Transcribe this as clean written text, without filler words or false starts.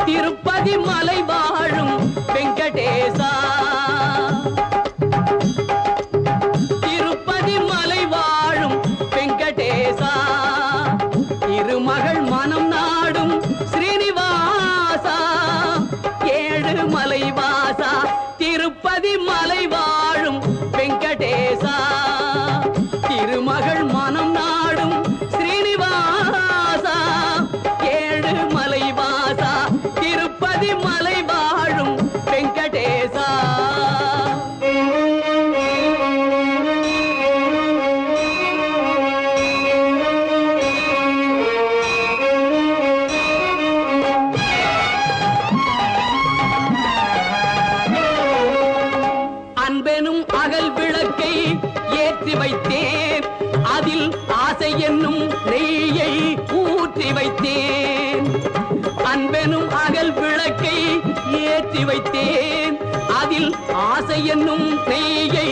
திருப்பதி மலை வாழும் வெங்கடேசா திருப்பதி மலை வாழும் வெங்கடேசா திருமகள் மனம் நாடும் ஸ்ரீனிவாசா ஏழு மலை வாசா திருப்பதி மலை வாழும் வெங்கடேசா திருமகள் மனம் நாடும் ஸ்ரீனிவாசா ஏழு மலை வாசா திருப்பதி மலை வாழும் வெங்கடேசா அன்பெனும் அகல் விளக்கை ஏற்றி வைத்தேன் அதில் ஆசை என்னும் நெய்யை ஊற்றி வைத்தேன் அன்பெனும் அகல் விளக்கை ஏற்றி வைத்தேன் அதில் ஆசை என்னும் நெய்யை